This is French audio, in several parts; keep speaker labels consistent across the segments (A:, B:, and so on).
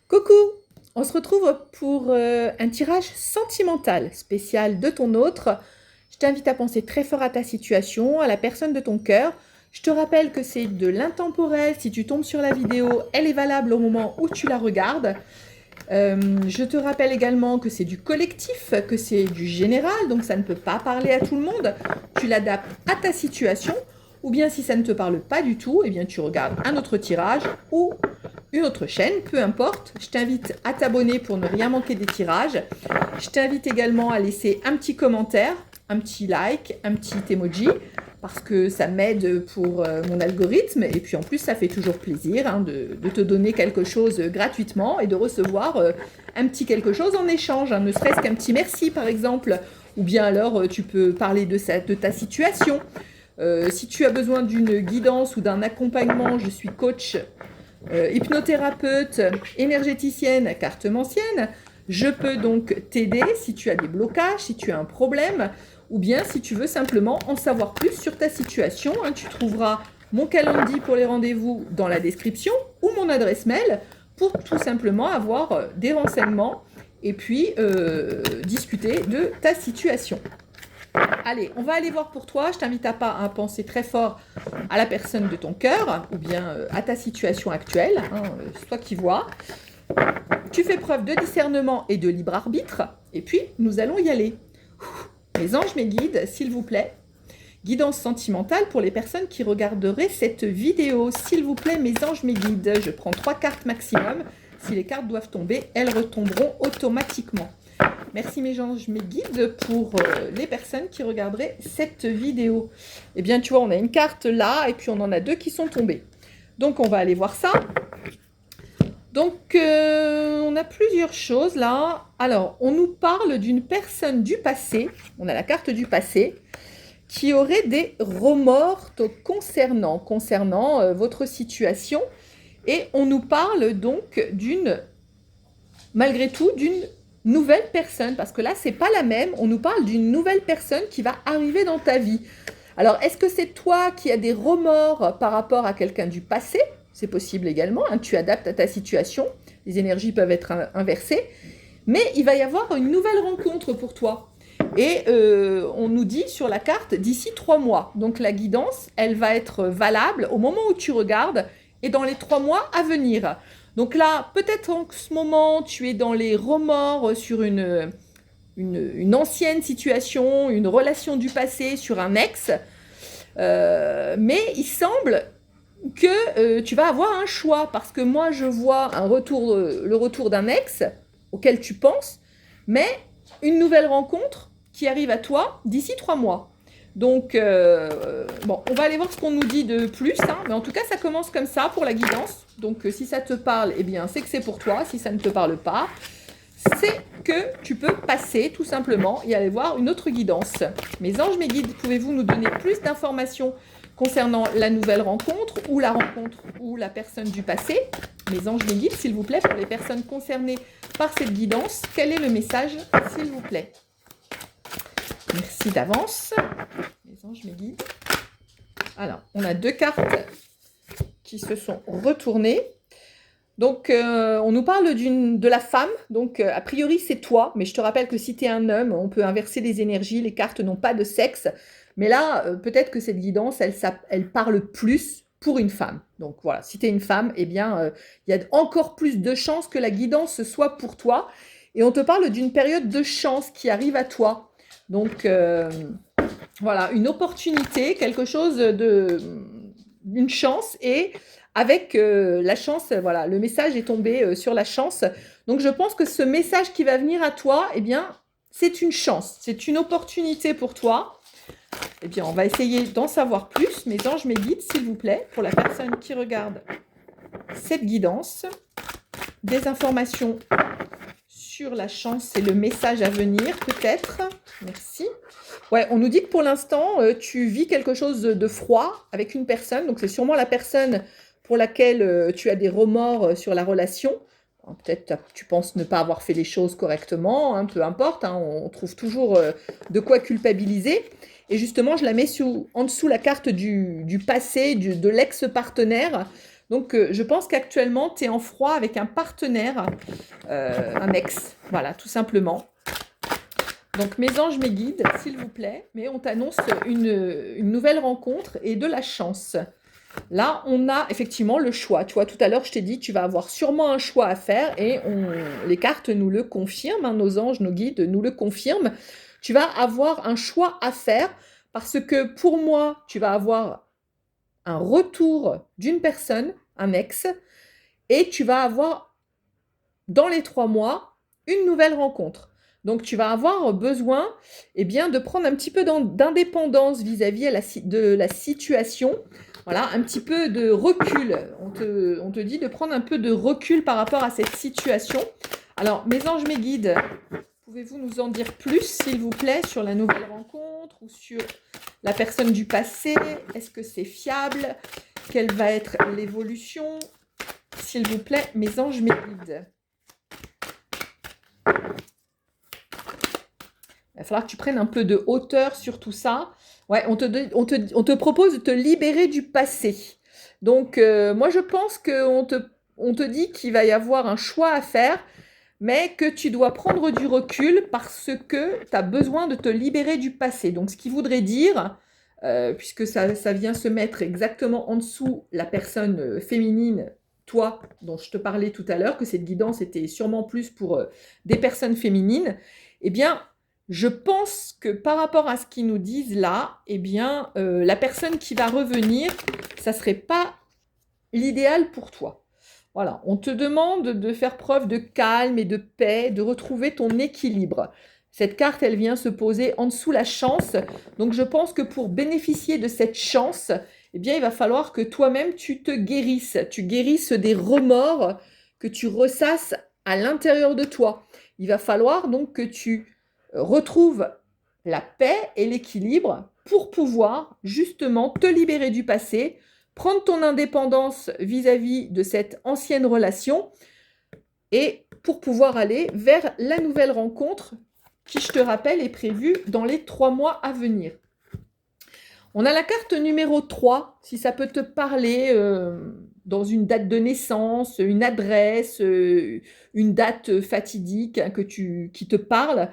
A: Coucou, on se retrouve pour un tirage sentimental spécial de ton autre. Je t'invite à penser très fort à ta situation, à la personne de ton cœur. Je te rappelle que c'est de l'intemporel. Si tu tombes sur la vidéo, elle est valable au moment où tu la regardes. Je te rappelle également que c'est du collectif, que c'est du général, donc ça ne peut pas parler à tout le monde. Tu l'adaptes à ta situation, ou bien si ça ne te parle pas du tout, eh bien tu regardes un autre tirage ou une autre chaîne, peu importe. Je t'invite à t'abonner pour ne rien manquer des tirages. Je t'invite également à laisser un petit commentaire, un petit like, un petit emoji, parce que ça m'aide pour mon algorithme. Et puis en plus, ça fait toujours plaisir de te donner quelque chose gratuitement et de recevoir un petit quelque chose en échange, ne serait-ce qu'un petit merci par exemple. Ou bien alors tu peux parler de ta situation. Si tu as besoin d'une guidance ou d'un accompagnement, je suis coach, hypnothérapeute, énergéticienne, cartomancienne. Je peux donc t'aider si tu as des blocages, si tu as un problème, ou bien si tu veux simplement en savoir plus sur ta situation. Tu trouveras mon calendrier pour les rendez-vous dans la description ou mon adresse mail pour tout simplement avoir des renseignements et puis discuter de ta situation. Allez, on va aller voir pour toi. Je t'invite à penser très fort à la personne de ton cœur ou bien à ta situation actuelle. C'est toi qui vois. Tu fais preuve de discernement et de libre arbitre. Et puis, nous allons y aller. Mes anges, mes guides, s'il vous plaît. Guidance sentimentale pour les personnes qui regarderaient cette vidéo. S'il vous plaît, mes anges, mes guides. Je prends 3 cartes maximum. Si les cartes doivent tomber, elles retomberont automatiquement. Merci mes anges, mes guides pour les personnes qui regarderaient cette vidéo. Eh bien, tu vois, on a une carte là et puis on en a 2 qui sont tombées. Donc, on va aller voir ça. Donc, on a plusieurs choses là. Alors, on nous parle d'une personne du passé. On a la carte du passé qui aurait des remords concernant votre situation. Et on nous parle donc malgré tout, d'une nouvelle personne, parce que là, c'est pas la même. On nous parle d'une nouvelle personne qui va arriver dans ta vie. Alors, est-ce que c'est toi qui as des remords par rapport à quelqu'un du passé? C'est possible également. Tu adaptes à ta situation. Les énergies peuvent être inversées. Mais il va y avoir une nouvelle rencontre pour toi. Et on nous dit sur la carte d'ici 3 mois. Donc, la guidance, elle va être valable au moment où tu regardes et dans les 3 mois à venir. Donc là, peut-être en ce moment, tu es dans les remords sur une ancienne situation, une relation du passé, sur un ex. Mais il semble que tu vas avoir un choix. Parce que moi, je vois le retour d'un ex auquel tu penses, mais une nouvelle rencontre qui arrive à toi d'ici 3 mois. Donc, bon, on va aller voir ce qu'on nous dit de plus. Mais en tout cas, ça commence comme ça pour la guidance. Donc, si ça te parle, eh bien, c'est que c'est pour toi. Si ça ne te parle pas, c'est que tu peux passer tout simplement et aller voir une autre guidance. Mes anges, mes guides, pouvez-vous nous donner plus d'informations concernant la nouvelle rencontre ou la rencontre ou la personne du passé? Mes anges, mes guides, s'il vous plaît, pour les personnes concernées par cette guidance, quel est le message, s'il vous plaît? Merci d'avance. Mes anges, mes guides. Alors, on a 2 cartes qui se sont retournées. Donc, on nous parle de la femme. Donc, a priori, c'est toi. Mais je te rappelle que si tu es un homme, on peut inverser les énergies. Les cartes n'ont pas de sexe. Mais là, peut-être que cette guidance, elle parle plus pour une femme. Donc, voilà. Si tu es une femme, eh bien, il y a encore plus de chances que la guidance soit pour toi. Et on te parle d'une période de chance qui arrive à toi. Donc, voilà, une opportunité, quelque chose d'une chance. Et avec la chance, voilà, le message est tombé sur la chance. Donc, je pense que ce message qui va venir à toi, eh bien, c'est une chance, c'est une opportunité pour toi. Eh bien, on va essayer d'en savoir plus. Mes anges, mes guides, s'il vous plaît, pour la personne qui regarde cette guidance, des informations sur la chance et le message à venir, peut-être. Merci. Ouais, on nous dit que pour l'instant, tu vis quelque chose de froid avec une personne. Donc, c'est sûrement la personne pour laquelle tu as des remords sur la relation. Peut-être tu penses ne pas avoir fait les choses correctement, peu importe. On trouve toujours de quoi culpabiliser. Et justement, je la mets en dessous la carte du passé, de l'ex-partenaire. Donc, je pense qu'actuellement, tu es en froid avec un partenaire, un ex. Voilà, tout simplement. Donc, mes anges, mes guides, s'il vous plaît, mais on t'annonce une nouvelle rencontre et de la chance. Là, on a effectivement le choix. Tu vois, tout à l'heure, je t'ai dit, tu vas avoir sûrement un choix à faire et les cartes nous le confirment, hein, nos anges, nos guides nous le confirment. Tu vas avoir un choix à faire parce que pour moi, tu vas avoir un retour d'une personne, un ex, et tu vas avoir dans les 3 mois une nouvelle rencontre. Donc tu vas avoir besoin bien, de prendre un petit peu d'indépendance vis-à-vis de la situation. Voilà, un petit peu de recul. On te dit de prendre un peu de recul par rapport à cette situation. Alors, mes anges, mes guides, pouvez-vous nous en dire plus, s'il vous plaît, sur la nouvelle rencontre ou sur la personne du passé? Est-ce que c'est fiable? Quelle va être l'évolution? S'il vous plaît, mes anges, mes guides. Il va falloir que tu prennes un peu de hauteur sur tout ça. Ouais, on te propose de te libérer du passé. Donc, moi, je pense on te dit qu'il va y avoir un choix à faire, mais que tu dois prendre du recul parce que tu as besoin de te libérer du passé. Donc, ce qui voudrait dire, puisque ça vient se mettre exactement en dessous la personne féminine, toi, dont je te parlais tout à l'heure, que cette guidance était sûrement plus pour des personnes féminines, eh bien, je pense que par rapport à ce qu'ils nous disent là, la personne qui va revenir, ça ne serait pas l'idéal pour toi. Voilà, on te demande de faire preuve de calme et de paix, de retrouver ton équilibre. Cette carte, elle vient se poser en dessous la chance. Donc, je pense que pour bénéficier de cette chance, il va falloir que toi-même, tu te guérisses. Tu guérisses des remords que tu ressasses à l'intérieur de toi. Il va falloir donc que tu retrouves la paix et l'équilibre pour pouvoir justement te libérer du passé, prendre ton indépendance vis-à-vis de cette ancienne relation et pour pouvoir aller vers la nouvelle rencontre qui, je te rappelle, est prévue dans les 3 mois à venir. On a la carte numéro 3, si ça peut te parler, dans une date de naissance, une adresse, une date fatidique, hein, qui te parle.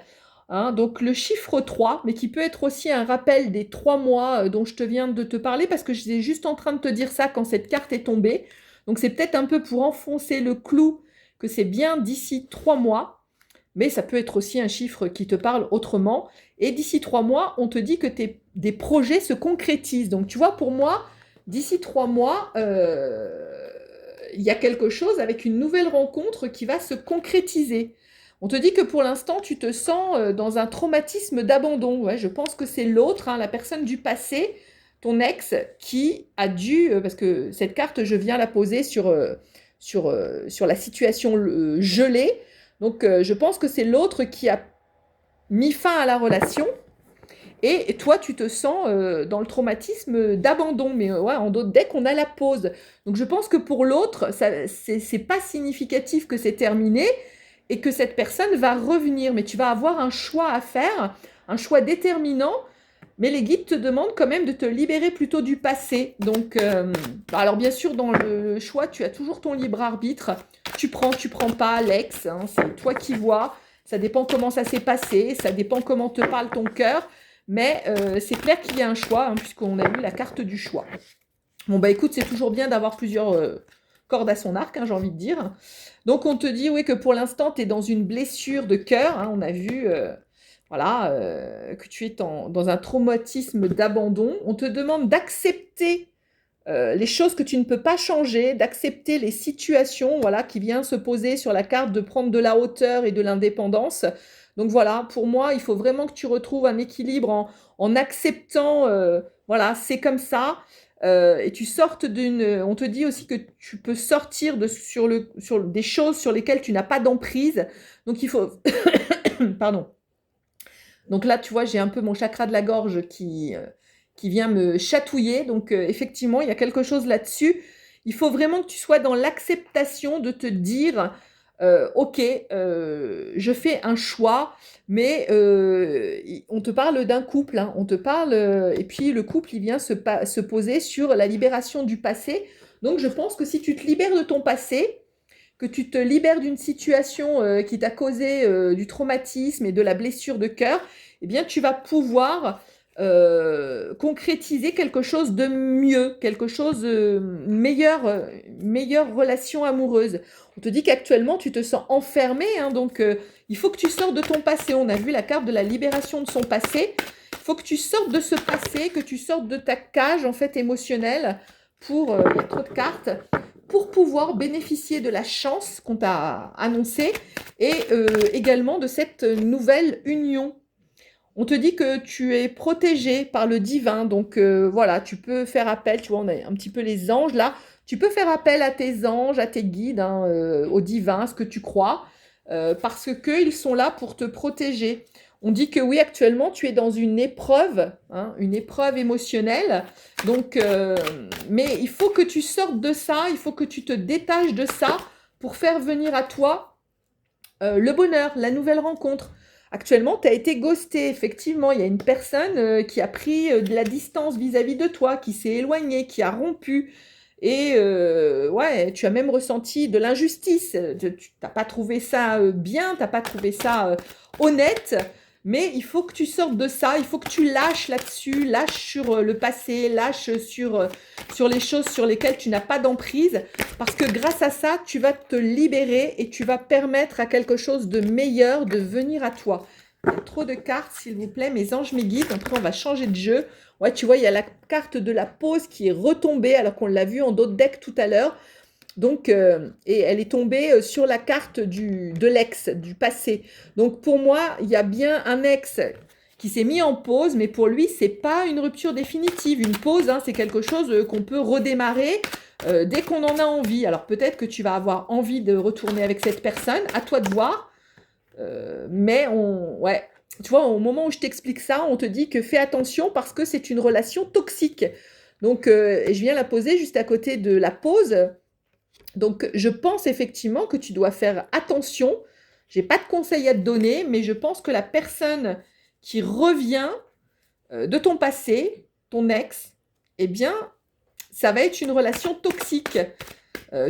A: Hein, donc le chiffre 3, mais qui peut être aussi un rappel des 3 mois dont je te viens de te parler, parce que j'étais juste en train de te dire ça quand cette carte est tombée. Donc c'est peut-être un peu pour enfoncer le clou que c'est bien d'ici 3 mois, mais ça peut être aussi un chiffre qui te parle autrement. Et d'ici 3 mois, on te dit que des projets se concrétisent. Donc tu vois, pour moi, d'ici 3 mois, il y a quelque chose avec une nouvelle rencontre qui va se concrétiser. On te dit que pour l'instant, tu te sens dans un traumatisme d'abandon. Ouais, je pense que c'est l'autre, hein, la personne du passé, ton ex, qui a dû, parce que cette carte, je viens la poser sur la situation gelée. Donc, je pense que c'est l'autre qui a mis fin à la relation. Et toi, tu te sens dans le traumatisme d'abandon, mais ouais, dès qu'on a la pause. Donc, je pense que pour l'autre, c'est pas significatif que c'est terminé, et que cette personne va revenir. Mais tu vas avoir un choix à faire, un choix déterminant, mais les guides te demandent quand même de te libérer plutôt du passé. Donc, alors bien sûr, dans le choix, tu as toujours ton libre arbitre. Tu prends pas, l'ex, hein, c'est toi qui vois. Ça dépend comment ça s'est passé, ça dépend comment te parle ton cœur, mais c'est clair qu'il y a un choix, hein, puisqu'on a eu la carte du choix. Bon, bah écoute, c'est toujours bien d'avoir plusieurs cordes à son arc, hein, j'ai envie de dire. Donc, on te dit, oui, que pour l'instant, tu es dans une blessure de cœur. Hein, on a vu, que tu es dans un traumatisme d'abandon. On te demande d'accepter les choses que tu ne peux pas changer, d'accepter les situations, voilà, qui viennent se poser sur la carte, de prendre de la hauteur et de l'indépendance. Donc voilà, pour moi, il faut vraiment que tu retrouves un équilibre en acceptant, voilà, c'est comme ça. Et tu sortes on te dit aussi que tu peux sortir sur des choses sur lesquelles tu n'as pas d'emprise. Donc il faut, pardon. Donc là, tu vois, j'ai un peu mon chakra de la gorge qui vient me chatouiller. Donc effectivement, il y a quelque chose là-dessus. Il faut vraiment que tu sois dans l'acceptation de te dire, ok, je fais un choix, mais on te parle d'un couple, hein, on te parle, et puis le couple, il vient se poser sur la libération du passé. Donc, je pense que si tu te libères de ton passé, que tu te libères d'une situation qui t'a causé du traumatisme et de la blessure de cœur, eh bien, tu vas pouvoir concrétiser quelque chose de mieux, quelque chose, meilleure relation amoureuse. On te dit qu'actuellement, tu te sens enfermé, hein, donc il faut que tu sortes de ton passé. On a vu la carte de la libération de son passé. Il faut que tu sortes de ce passé, que tu sortes de ta cage, en fait, émotionnelle, pour, il y a trop de cartes, pour pouvoir bénéficier de la chance qu'on t'a annoncée et également de cette nouvelle union. On te dit que tu es protégé par le divin, donc voilà, tu peux faire appel, tu vois, on a un petit peu les anges là, tu peux faire appel à tes anges, à tes guides, hein, au divin, à ce que tu crois, parce qu'ils sont là pour te protéger. On dit que oui, actuellement, tu es dans hein, une épreuve émotionnelle, donc, mais il faut que tu sortes de ça, il faut que tu te détaches de ça pour faire venir à toi le bonheur, la nouvelle rencontre. Actuellement, tu as été ghosté, effectivement. Il y a une personne qui a pris de la distance vis-à-vis de toi, qui s'est éloignée, qui a rompu. Et ouais, tu as même ressenti de l'injustice. Tu n'as pas trouvé ça bien, tu n'as pas trouvé ça honnête. Mais il faut que tu sortes de ça, il faut que tu lâches là-dessus, lâches sur le passé, lâches sur les choses sur lesquelles tu n'as pas d'emprise. Parce que grâce à ça, tu vas te libérer et tu vas permettre à quelque chose de meilleur de venir à toi. Il y a trop de cartes, s'il vous plaît, mes anges, mes guides. Après, on va changer de jeu. Ouais, tu vois, il y a la carte de la pause qui est retombée alors qu'on l'a vu en d'autres decks tout à l'heure. Donc, et elle est tombée sur la carte de l'ex, du passé. Donc, pour moi, il y a bien un ex qui s'est mis en pause, mais pour lui, c'est pas une rupture définitive. Une pause, hein, c'est quelque chose qu'on peut redémarrer dès qu'on en a envie. Alors, peut-être que tu vas avoir envie de retourner avec cette personne, à toi de voir. Mais ouais, tu vois, au moment où je t'explique ça, on te dit que fais attention parce que c'est une relation toxique. Donc, et je viens la poser juste à côté de la pause. Donc, je pense effectivement que tu dois faire attention. J'ai pas de conseils à te donner, mais je pense que la personne qui revient de ton passé, ton ex, eh bien, ça va être une relation toxique.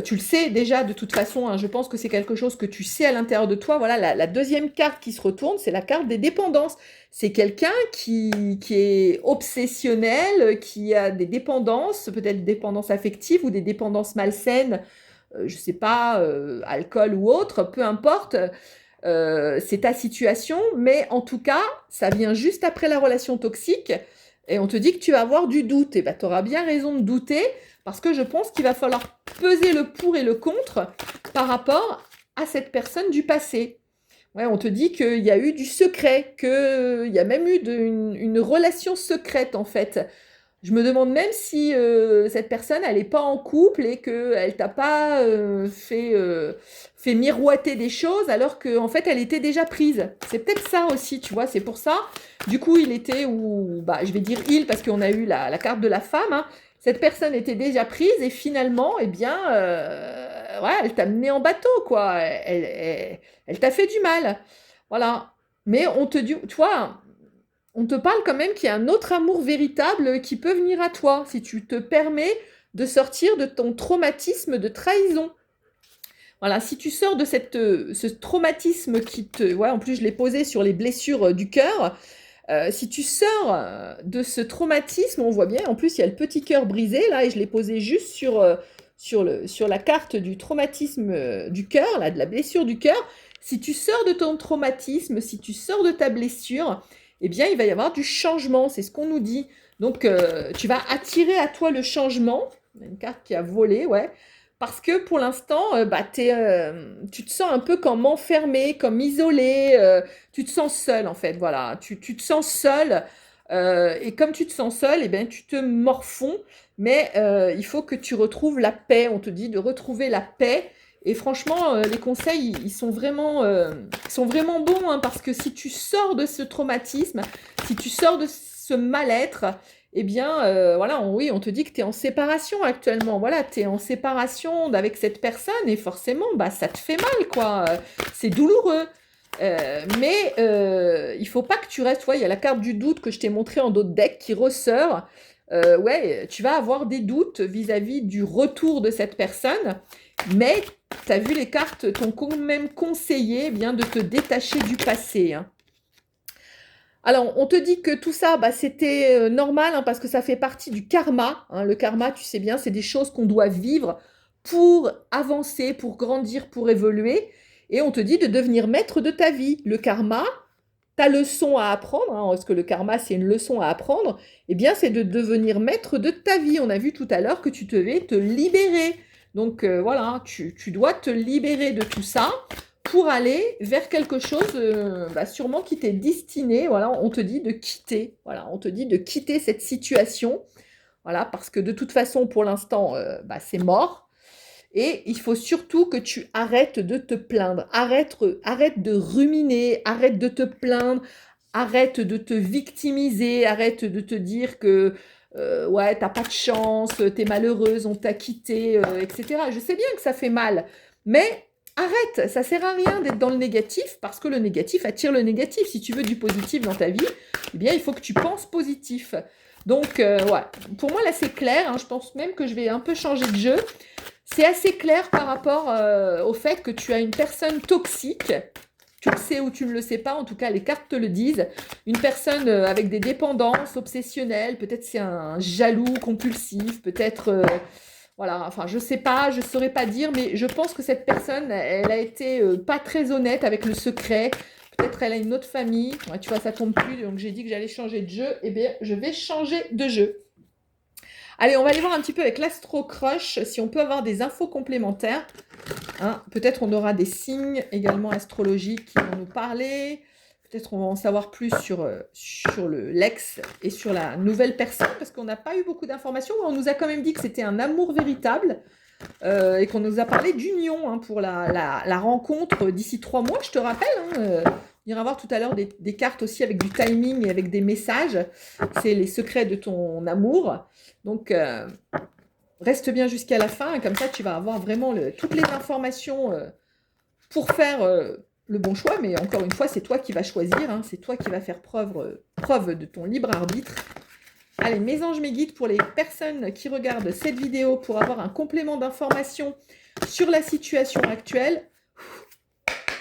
A: Tu le sais déjà de toute façon, hein, je pense que c'est quelque chose que tu sais à l'intérieur de toi. Voilà, la deuxième carte qui se retourne, c'est la carte des dépendances. C'est quelqu'un qui est obsessionnel, qui a des dépendances, peut-être des dépendances affectives ou des dépendances malsaines, je sais pas, alcool ou autre, peu importe. C'est ta situation, mais en tout cas, ça vient juste après la relation toxique et on te dit que tu vas avoir du doute. Et ben, tu auras bien raison de douter parce que je pense qu'il va falloir peser le pour et le contre par rapport à cette personne du passé. Ouais, on te dit qu'il y a eu du secret, qu'il y a même eu une relation secrète en fait. Je me demande même si cette personne, elle n'est pas en couple et qu'elle t'a pas fait miroiter des choses alors qu'en fait, elle était déjà prise. C'est peut-être ça aussi, tu vois, c'est pour ça. Du coup, il était, ou bah, je vais dire il, parce qu'on a eu la carte de la femme, hein. Cette personne était déjà prise et finalement, eh bien, ouais, elle t'a mené en bateau, quoi. Elle t'a fait du mal. Voilà. Mais on te dit, tu vois, on te parle quand même qu'il y a un autre amour véritable qui peut venir à toi si tu te permets de sortir de ton traumatisme de trahison. Voilà, si tu sors de ce traumatisme qui te... Ouais, en plus, je l'ai posé sur les blessures du cœur. Si tu sors de ce traumatisme, on voit bien, en plus, il y a le petit cœur brisé, là, et je l'ai posé juste sur la carte du traumatisme du cœur, là, de la blessure du cœur. Si tu sors de ton traumatisme, si tu sors de ta blessure, eh bien, il va y avoir du changement, c'est ce qu'on nous dit. Donc, tu vas attirer à toi le changement. Il y a une carte qui a volé, ouais. Parce que pour l'instant, bah, tu te sens un peu comme enfermé, comme isolé. Tu te sens seul, en fait, voilà. Tu te sens seul. Et comme tu te sens seul, eh bien, tu te morfonds. Mais il faut que tu retrouves la paix. On te dit de retrouver la paix. Et franchement, les conseils, ils sont vraiment bons, hein, parce que si tu sors de ce traumatisme, si tu sors de ce mal-être, eh bien, voilà, oui, on te dit que tu es en séparation actuellement. Voilà, tu es en séparation avec cette personne et forcément, bah, ça te fait mal, quoi. C'est douloureux. Mais il faut pas que tu restes. Tu vois, il y a la carte du doute que je t'ai montrée en d'autres decks qui ressort. ouais, tu vas avoir des doutes vis-à-vis du retour de cette personne, mais tu as vu, les cartes t'ont quand même conseillé, eh bien, de te détacher du passé, hein. Alors, on te dit que tout ça, bah, c'était normal, hein, parce que ça fait partie du karma, hein. Le karma, tu sais bien, c'est des choses qu'on doit vivre pour avancer, pour grandir, pour évoluer. Et on te dit de devenir maître de ta vie. Le karma, ta leçon à apprendre, hein, parce que le karma, c'est une leçon à apprendre, eh bien, c'est de devenir maître de ta vie. On a vu tout à l'heure que tu devais te libérer. Donc, voilà, tu dois te libérer de tout ça pour aller vers quelque chose, bah, sûrement qui t'est destiné. Voilà, on te dit de quitter. Voilà, on te dit de quitter cette situation. Voilà, parce que de toute façon, pour l'instant, bah, c'est mort. Et il faut surtout que tu arrêtes de te plaindre. Arrête de ruminer, arrête de te plaindre, arrête de te victimiser, arrête de te dire que ouais, t'as pas de chance, t'es malheureuse, on t'a quitté, etc. Je sais bien que ça fait mal, mais arrête, ça sert à rien d'être dans le négatif, parce que le négatif attire le négatif. Si tu veux du positif dans ta vie, eh bien, il faut que tu penses positif. Donc, ouais, pour moi, là, c'est clair, hein. Je pense même que je vais un peu changer de jeu. C'est assez clair par rapport au fait que tu as une personne toxique. Tu le sais ou tu ne le sais pas, en tout cas, les cartes te le disent. Une personne avec des dépendances obsessionnelles, peut-être c'est un jaloux compulsif, peut-être, voilà, enfin, je sais pas, je saurais pas dire, mais je pense que cette personne, elle a été pas très honnête avec le secret. Peut-être elle a une autre famille. Ouais, tu vois, ça tombe plus, donc j'ai dit que j'allais changer de jeu. Eh bien, je vais changer de jeu. Allez, on va aller voir un petit peu avec l'Astro Crush, si on peut avoir des infos complémentaires. Hein, peut-être on aura des signes également astrologiques qui vont nous parler. Peut-être on va en savoir plus sur l'ex et sur la nouvelle personne, parce qu'on n'a pas eu beaucoup d'informations. On nous a quand même dit que c'était un amour véritable, et qu'on nous a parlé d'union, hein, pour la rencontre d'ici 3 mois, je te rappelle. Hein, on ira voir tout à l'heure des cartes aussi avec du timing et avec des messages. C'est les secrets de ton amour. Donc, reste bien jusqu'à la fin, et comme ça, tu vas avoir vraiment toutes les informations pour faire le bon choix. Mais encore une fois, c'est toi qui vas choisir, hein, c'est toi qui vas faire preuve de ton libre arbitre. Allez, mes anges, mes guides, pour les personnes qui regardent cette vidéo, pour avoir un complément d'information sur la situation actuelle.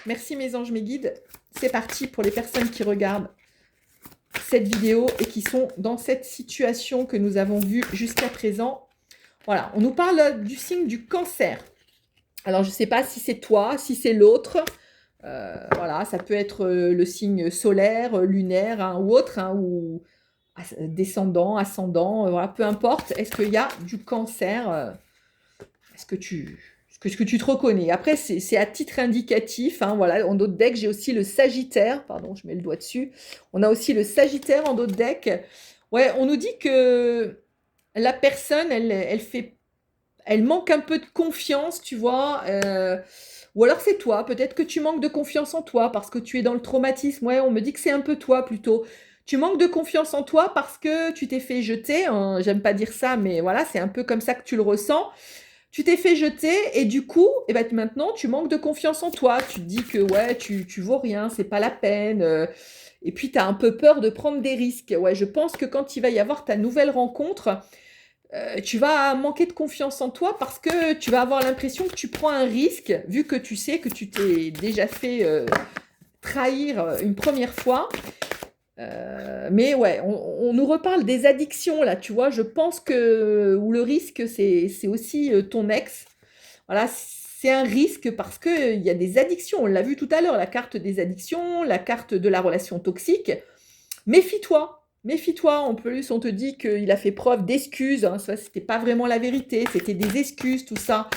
A: Merci mes anges, mes guides. C'est parti pour les personnes qui regardent cette vidéo et qui sont dans cette situation que nous avons vue jusqu'à présent. Voilà, on nous parle du signe du Cancer. Alors, je ne sais pas si c'est toi, si c'est l'autre. Voilà, ça peut être le signe solaire, lunaire, hein, ou autre, hein, ou descendant, ascendant, voilà, peu importe. Est-ce qu'il y a du Cancer? Est-ce que tu te reconnais? Après, c'est à titre indicatif, hein, voilà. En d'autres decks, j'ai aussi le Sagittaire. Pardon, je mets le doigt dessus. On a aussi le Sagittaire en d'autres decks. Ouais, on nous dit que la personne, elle manque un peu de confiance, tu vois. Ou alors c'est toi. Peut-être que tu manques de confiance en toi parce que tu es dans le traumatisme. Ouais, on me dit que c'est un peu toi plutôt. Tu manques de confiance en toi parce que tu t'es fait jeter, hein. J'aime pas dire ça, mais voilà, c'est un peu comme ça que tu le ressens. Tu t'es fait jeter et du coup, eh ben, maintenant, tu manques de confiance en toi. Tu te dis que ouais, tu vaux rien, c'est pas la peine. Et puis, tu as un peu peur de prendre des risques. Ouais, je pense que quand il va y avoir ta nouvelle rencontre, tu vas manquer de confiance en toi parce que tu vas avoir l'impression que tu prends un risque, vu que tu sais que tu t'es déjà fait trahir une première fois. Mais ouais, on nous reparle des addictions là, tu vois. Je pense que où le risque, c'est aussi ton ex. Voilà, c'est un risque parce que il y a des addictions. On l'a vu tout à l'heure, la carte des addictions, la carte de la relation toxique. Méfie-toi, méfie-toi. En plus, on te dit qu'il a fait preuve d'excuses, hein. Ça, c'était pas vraiment la vérité, c'était des excuses, tout ça.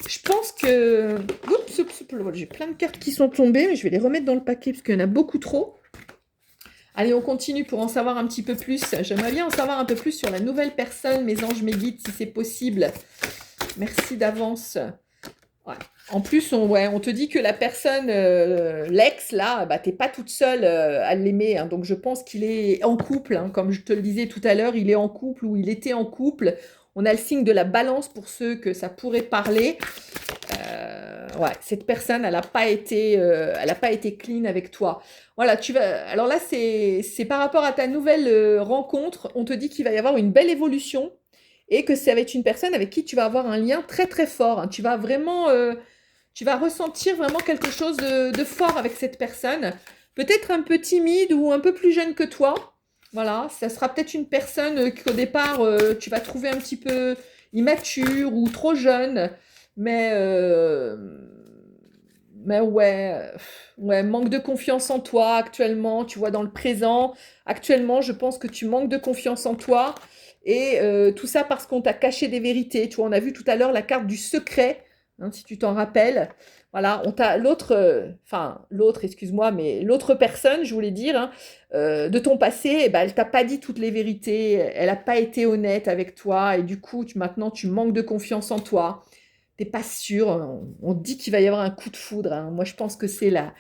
A: Je pense que... Oups, j'ai plein de cartes qui sont tombées, mais je vais les remettre dans le paquet parce qu'il y en a beaucoup trop. Allez, on continue pour en savoir un petit peu plus. J'aimerais bien en savoir un peu plus sur la nouvelle personne, mes anges, mes guides, si c'est possible. Merci d'avance. Ouais. En plus, on te dit que la personne, l'ex, là, bah, t'es pas toute seule à l'aimer, hein. Donc, je pense qu'il est en couple, hein. Comme je te le disais tout à l'heure, il est en couple ou il était en couple. On a le signe de la balance pour ceux que ça pourrait parler. ouais, cette personne, elle a pas été clean avec toi. Voilà, alors là, c'est par rapport à ta nouvelle rencontre, on te dit qu'il va y avoir une belle évolution et que c'est avec une personne avec qui tu vas avoir un lien très très fort, hein. Tu vas vraiment, tu vas ressentir vraiment quelque chose de fort avec cette personne. Peut-être un peu timide ou un peu plus jeune que toi. Voilà, ça sera peut-être une personne qu'au départ, tu vas trouver un petit peu immature ou trop jeune. Mais, mais ouais, ouais, manque de confiance en toi actuellement, tu vois, dans le présent. Actuellement, je pense que tu manques de confiance en toi. Et tout ça parce qu'on t'a caché des vérités. Tu vois, on a vu tout à l'heure la carte du secret, hein, si tu t'en rappelles. Voilà, on t'a l'autre, enfin l'autre, excuse-moi, mais l'autre personne, je voulais dire, hein, de ton passé, eh ben, elle t'a pas dit toutes les vérités, elle n'a pas été honnête avec toi, et du coup, maintenant, tu manques de confiance en toi. T'es pas sûr, on te dit qu'il va y avoir un coup de foudre, hein. Moi, je pense que c'est la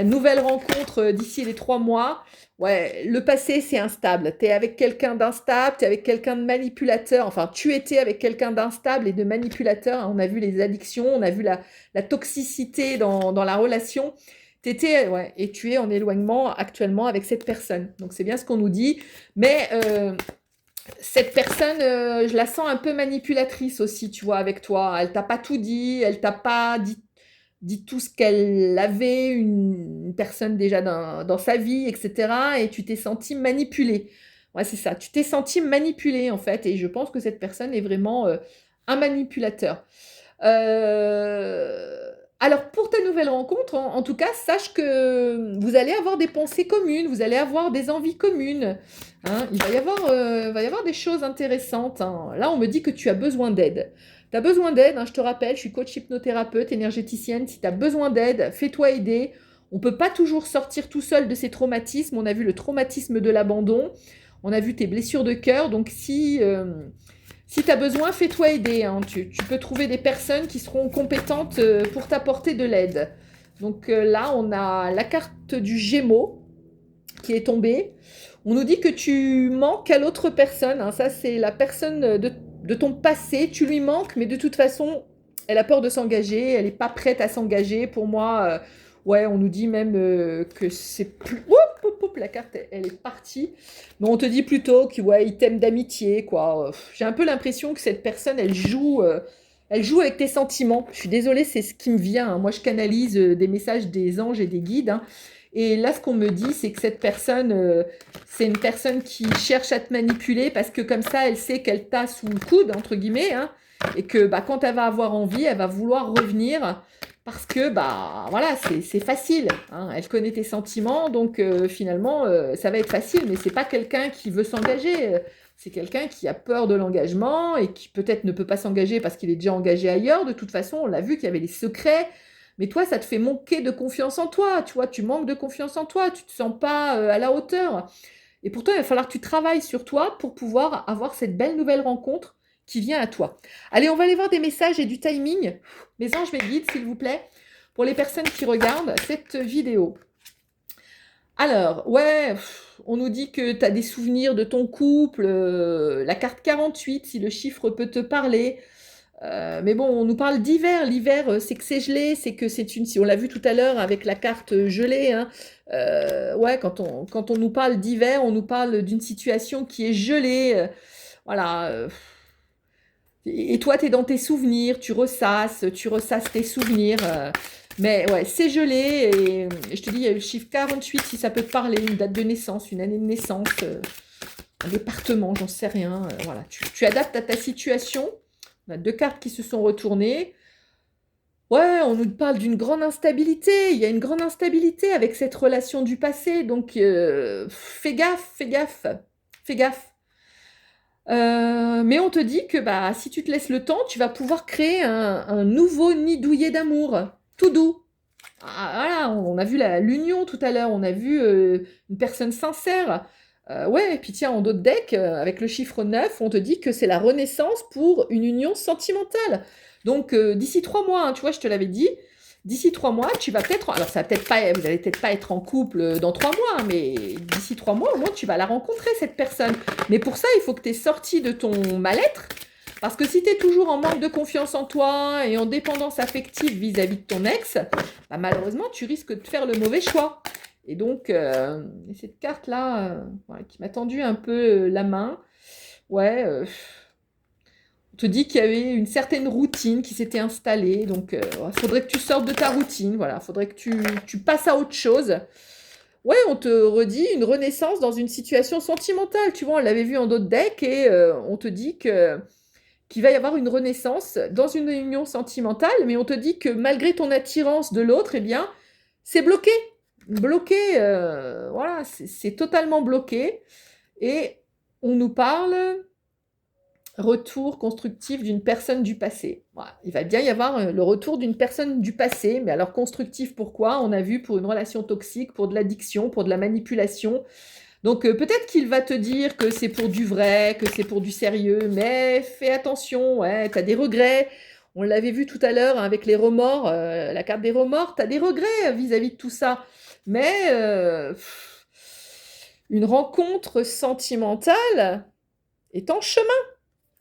A: nouvelle rencontre d'ici les 3 mois. Ouais, le passé, c'est instable. Tu es avec quelqu'un d'instable, tu es avec quelqu'un de manipulateur. Enfin, tu étais avec quelqu'un d'instable et de manipulateur, hein. On a vu les addictions, on a vu la toxicité dans la relation. T'étais, ouais, et tu es en éloignement actuellement avec cette personne. Donc, c'est bien ce qu'on nous dit. Mais cette personne, je la sens un peu manipulatrice aussi, tu vois, avec toi. Elle t'a pas tout dit, elle t'a pas dit tout ce qu'elle avait, une personne déjà dans sa vie, etc. Et tu t'es senti manipulée. Ouais, c'est ça. Tu t'es senti manipulée, en fait. Et je pense que cette personne est vraiment un manipulateur. Alors, pour ta nouvelle rencontre, en tout cas, sache que vous allez avoir des pensées communes, vous allez avoir des envies communes, hein. Va y avoir des choses intéressantes, hein. Là, on me dit que tu as besoin d'aide. Tu as besoin d'aide, hein, je te rappelle, je suis coach hypnothérapeute, énergéticienne. Si tu as besoin d'aide, fais-toi aider. On ne peut pas toujours sortir tout seul de ces traumatismes. On a vu le traumatisme de l'abandon, on a vu tes blessures de cœur. Donc, si tu as besoin, fais-toi aider, hein. Tu peux trouver des personnes qui seront compétentes pour t'apporter de l'aide. Donc là, on a la carte du Gémeaux qui est tombée. On nous dit que tu manques à l'autre personne, hein. Ça, c'est la personne de ton passé. Tu lui manques, mais de toute façon, elle a peur de s'engager. Elle n'est pas prête à s'engager. Pour moi, ouais, on nous dit même que c'est plus... La carte, elle est partie. Mais on te dit plutôt qu'il ouais, il t'aime d'amitié, quoi. J'ai un peu l'impression que cette personne, elle joue avec tes sentiments. Je suis désolée, c'est ce qui me vient, hein. Moi, je canalise des messages des anges et des guides, hein. Et là, ce qu'on me dit, c'est que cette personne, c'est une personne qui cherche à te manipuler parce que comme ça, elle sait qu'elle t'a sous le coude, entre guillemets, hein, et que bah, quand elle va avoir envie, elle va vouloir revenir parce que bah voilà, c'est facile, hein. Elle connaît tes sentiments, donc finalement, ça va être facile, mais c'est pas quelqu'un qui veut s'engager. C'est quelqu'un qui a peur de l'engagement et qui peut-être ne peut pas s'engager parce qu'il est déjà engagé ailleurs. De toute façon, on l'a vu qu'il y avait les secrets. Mais toi, ça te fait manquer de confiance en toi, tu vois, tu manques de confiance en toi, tu ne te sens pas à la hauteur. Et pourtant, il va falloir que tu travailles sur toi pour pouvoir avoir cette belle nouvelle rencontre qui vient à toi. Allez, on va aller voir des messages et du timing. Mes anges, mes guides, s'il vous plaît, pour les personnes qui regardent cette vidéo. Alors, ouais, on nous dit que tu as des souvenirs de ton couple, la carte 48, si le chiffre peut te parler. Mais bon, on nous parle d'hiver. L'hiver, c'est que c'est gelé, c'est que c'est une... Si on l'a vu tout à l'heure avec la carte gelée, hein, ouais, quand on nous parle d'hiver, on nous parle d'une situation qui est gelée. Voilà. Et toi, tu es dans tes souvenirs, tu ressasses tes souvenirs. Mais ouais, c'est gelé. Et je te dis, il y a eu le chiffre 48, si ça peut te parler, une date de naissance, une année de naissance, un département, j'en sais rien. Voilà, tu adaptes à ta situation. On a 2 cartes qui se sont retournées. Ouais, on nous parle d'une grande instabilité. Il y a une grande instabilité avec cette relation du passé. Donc, fais gaffe, fais gaffe, fais gaffe. Mais on te dit que bah, si tu te laisses le temps, tu vas pouvoir créer un nouveau nid douillet d'amour, tout doux. Ah, voilà, on a vu l'union tout à l'heure, on a vu une personne sincère. Ouais, et puis tiens, en d'autres decks, avec le chiffre 9, on te dit que c'est la renaissance pour une union sentimentale. Donc, d'ici 3 mois, hein, tu vois, je te l'avais dit, d'ici 3 mois, tu vas peut-être... Alors, ça va peut-être pas, vous allez peut-être pas être en couple dans 3 mois, hein, mais d'ici 3 mois, au moins, tu vas la rencontrer, cette personne. Mais pour ça, il faut que tu aies sorti de ton mal-être, Parce que si tu es toujours en manque de confiance en toi et en dépendance affective vis-à-vis de ton ex, bah, malheureusement, tu risques de faire le mauvais choix. Et donc, cette carte-là, ouais, qui m'a tendu un peu la main, ouais, on te dit qu'il y avait une certaine routine qui s'était installée. Donc, il faudrait que tu sortes de ta routine. Voilà, il faudrait que tu passes à autre chose. Ouais, on te redit une renaissance dans une situation sentimentale. Tu vois, on l'avait vu en d'autres decks et on te dit qu'il va y avoir une renaissance dans une union sentimentale, mais on te dit que malgré ton attirance de l'autre, eh bien, c'est bloqué. Bloqué, voilà, c'est totalement bloqué. Et on nous parle retour constructif d'une personne du passé. Voilà. Il va bien y avoir le retour d'une personne du passé, mais alors constructif pourquoi? On a vu pour une relation toxique, pour de l'addiction, pour de la manipulation. Donc peut-être qu'il va te dire que c'est pour du vrai, que c'est pour du sérieux, mais fais attention, ouais, tu as des regrets. On l'avait vu tout à l'heure hein, avec les remords, la carte des remords, tu as des regrets vis-à-vis de tout ça. Mais une rencontre sentimentale est en chemin.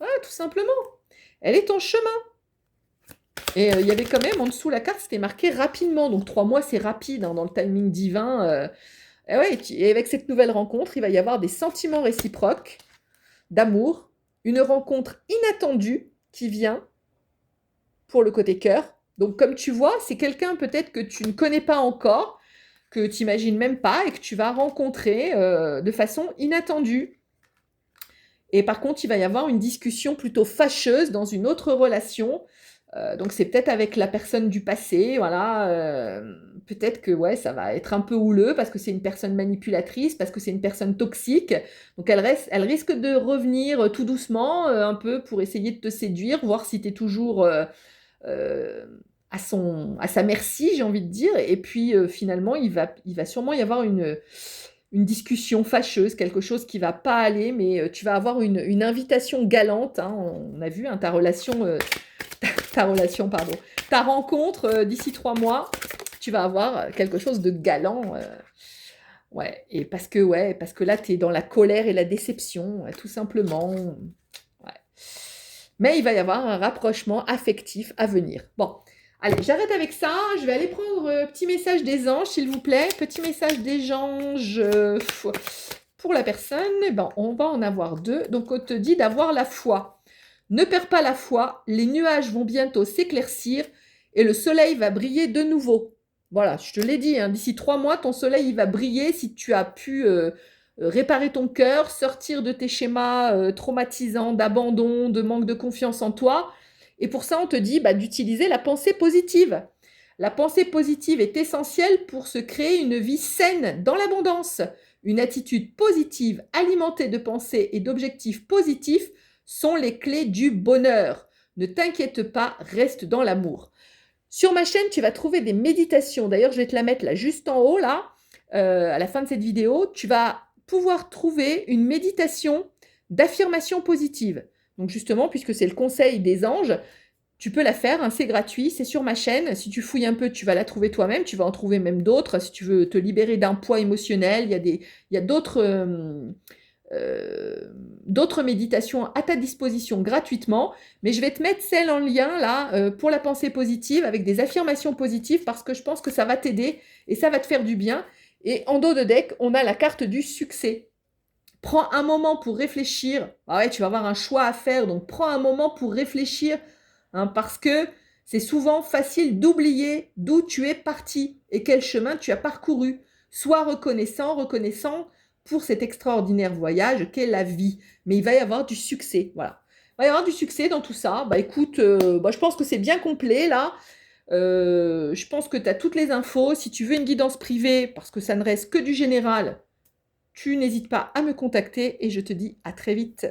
A: Voilà, tout simplement. Elle est en chemin. Et il y avait quand même en dessous la carte, c'était marqué rapidement. Donc 3 mois, c'est rapide hein, dans le timing divin. Et, ouais, et avec cette nouvelle rencontre, il va y avoir des sentiments réciproques, d'amour, une rencontre inattendue qui vient pour le côté cœur. Donc comme tu vois, c'est quelqu'un peut-être que tu ne connais pas encore, que tu n'imagines même pas et que tu vas rencontrer de façon inattendue. Et par contre, il va y avoir une discussion plutôt fâcheuse dans une autre relation. Donc c'est peut-être avec la personne du passé, voilà. Peut-être que ouais, ça va être un peu houleux parce que c'est une personne manipulatrice, parce que c'est une personne toxique. Donc elle risque de revenir tout doucement, un peu pour essayer de te séduire, voir si tu es toujours à sa merci, j'ai envie de dire. Et puis finalement, il va sûrement y avoir une discussion fâcheuse, quelque chose qui va pas aller, mais tu vas avoir une invitation galante. Hein, on a vu hein, ta relation, pardon, ta rencontre d'ici 3 mois, tu vas avoir quelque chose de galant. Ouais, et parce que là, tu es dans la colère et la déception, tout simplement. Ouais. Mais il va y avoir un rapprochement affectif à venir. Bon, allez, j'arrête avec ça. Je vais aller prendre petit message des anges, s'il vous plaît. Petit message des anges pour la personne. Eh ben, on va en avoir 2. Donc, on te dit d'avoir la foi. Ne perds pas la foi. Les nuages vont bientôt s'éclaircir et le soleil va briller de nouveau. Voilà, je te l'ai dit, hein, d'ici 3 mois, ton soleil il va briller si tu as pu réparer ton cœur, sortir de tes schémas traumatisants, d'abandon, de manque de confiance en toi. Et pour ça, on te dit d'utiliser la pensée positive. La pensée positive est essentielle pour se créer une vie saine dans l'abondance. Une attitude positive alimentée de pensées et d'objectifs positifs sont les clés du bonheur. Ne t'inquiète pas, reste dans l'amour. Sur ma chaîne, tu vas trouver des méditations. D'ailleurs, je vais te la mettre là, juste en haut, là, à la fin de cette vidéo. Tu vas pouvoir trouver une méditation d'affirmation positive. Donc justement, puisque c'est le conseil des anges, tu peux la faire, hein, c'est gratuit, c'est sur ma chaîne. Si tu fouilles un peu, tu vas la trouver toi-même. Tu vas en trouver même d'autres. Si tu veux te libérer d'un poids émotionnel, il y a d'autres méditations à ta disposition gratuitement, mais je vais te mettre celle en lien là pour la pensée positive avec des affirmations positives parce que je pense que ça va t'aider et ça va te faire du bien. Et en dos de deck, on a la carte du succès. Prends un moment pour réfléchir. Ah ouais, tu vas avoir un choix à faire, donc prends un moment pour réfléchir hein, parce que c'est souvent facile d'oublier d'où tu es parti et quel chemin tu as parcouru. Sois reconnaissant pour cet extraordinaire voyage qu'est la vie. Mais il va y avoir du succès, voilà. Il va y avoir du succès dans tout ça. Écoute, je pense que c'est bien complet, là. Je pense que tu as toutes les infos. Si tu veux une guidance privée, parce que ça ne reste que du général, tu n'hésites pas à me contacter et je te dis à très vite.